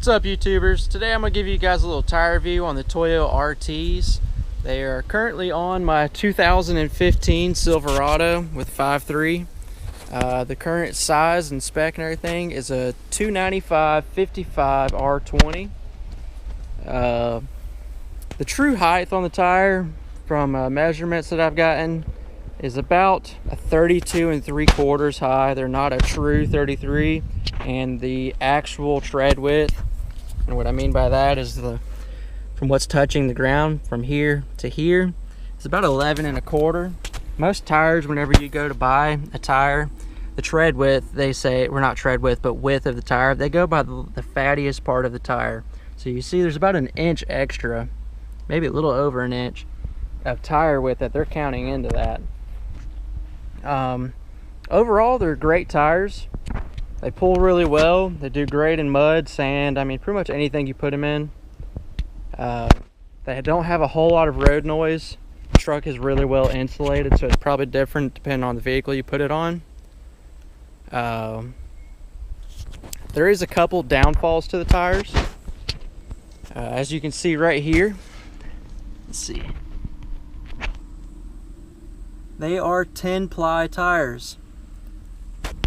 What's up, YouTubers? Today I'm going to give you guys a little tire review on the Toyo RTs. They are currently on my 2015 Silverado with 5.3. The current size and spec and everything is a 295/55 R20. The true height on the tire from measurements that I've gotten is about a 32 3/4 high. They're not a true 33. And the actual tread width, and what I mean by that is from what's touching the ground from here to here, it's about 11 1/4. Most tires, whenever you go to buy a tire, the tread width, they say, we're not tread width, but width of the tire, they go by the fattiest part of the tire. So you see there's about an inch extra, maybe a little over an inch of tire width that they're counting into that. Overall, they're great tires. They pull really well. They do great in mud, sand, I mean pretty much anything you put them in. They don't have a whole lot of road noise. The truck is really well insulated, so it's probably different depending on the vehicle you put it on. There is a couple downfalls to the tires. As you can see right here, let's see. They are 10-ply tires.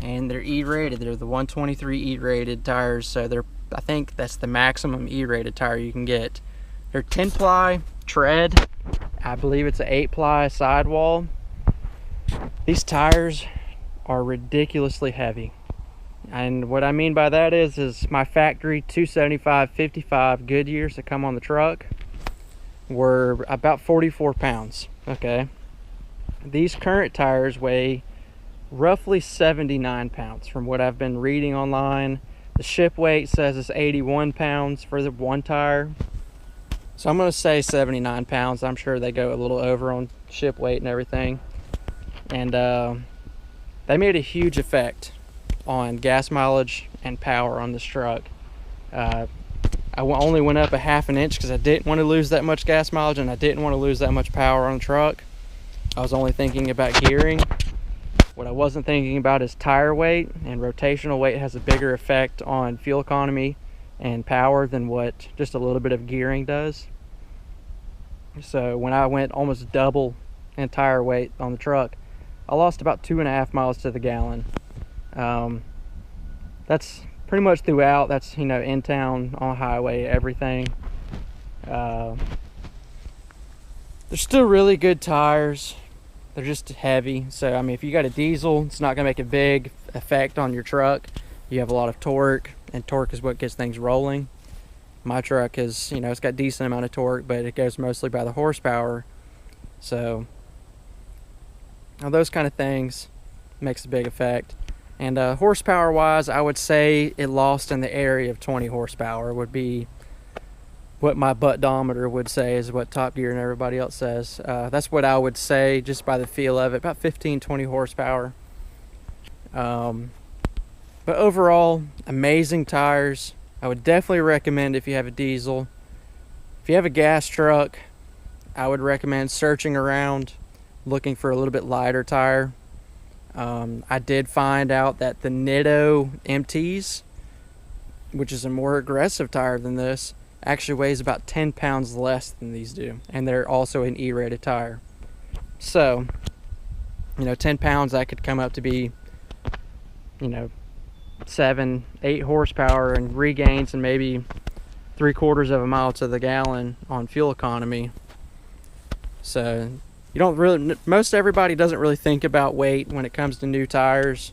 And they're E-rated. They're the 123 E-rated tires, so I think that's the maximum E-rated tire you can get. They're 10-ply tread. I believe it's an 8-ply sidewall. These tires are ridiculously heavy. And what I mean by that is my factory 275/55 Goodyears that come on the truck were about 44 pounds, okay? These current tires weigh roughly 79 pounds from what I've been reading online. The ship weight says it's 81 pounds for the one tire, so I'm going to say 79 pounds. I'm sure they go a little over on ship weight and everything. And they made a huge effect on gas mileage and power on this truck. I only went up a ½ inch because I didn't want to lose that much gas mileage and I didn't want to lose that much power on the truck. I was only thinking about gearing. What I wasn't thinking about is tire weight, and rotational weight has a bigger effect on fuel economy and power than what just a little bit of gearing does. So when I went almost double in tire weight on the truck, I lost about 2.5 miles to the gallon. That's pretty much throughout. That's, you know, in town, on highway, everything. They're still really good tires. They're just heavy, so I mean if you got a diesel, it's not gonna make a big effect on your truck. You have a lot of torque, and torque is what gets things rolling. My truck is, you know, it's got a decent amount of torque, but it goes mostly by the horsepower. So all those kind of things makes a big effect. And horsepower wise, I would say it lost in the area of 20 horsepower would be what my butt-dometer would say, is what Top Gear and everybody else says. That's what I would say just by the feel of it, about 15-20 horsepower. But overall, amazing tires. I would definitely recommend if you have a diesel. If you have a gas truck, I would recommend searching around, looking for a little bit lighter tire. I did find out that the Nitto MTs, which is a more aggressive tire than this, actually weighs about 10 pounds less than these do, and they're also an E-rated tire. So, you know, 10 pounds, that could come up to be, you know, 7-8 horsepower and regains and maybe 3/4 of a mile to the gallon on fuel economy. So you don't really, most everybody doesn't really think about weight when it comes to new tires,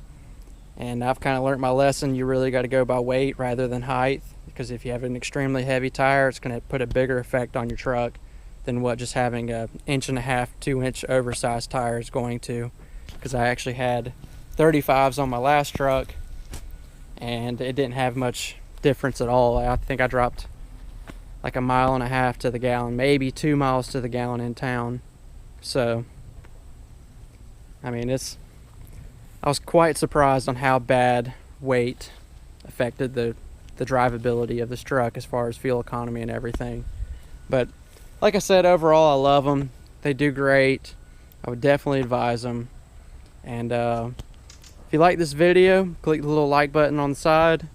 and I've kind of learned my lesson. You really got to go by weight rather than height, because if you have an extremely heavy tire, it's going to put a bigger effect on your truck than what just having a 1.5 to 2 inch oversized tire is going to. Because I actually had 35s on my last truck, and it didn't have much difference at all. I think I dropped like 1.5 miles to the gallon, maybe 2 miles to the gallon in town. So, I mean, I was quite surprised on how bad weight affected the drivability of this truck as far as fuel economy and everything. But like I said, overall I love them. They do great. I would definitely advise them. And if you like this video, click the little like button on the side.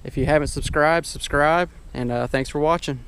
If you haven't subscribed, subscribe, and thanks for watching.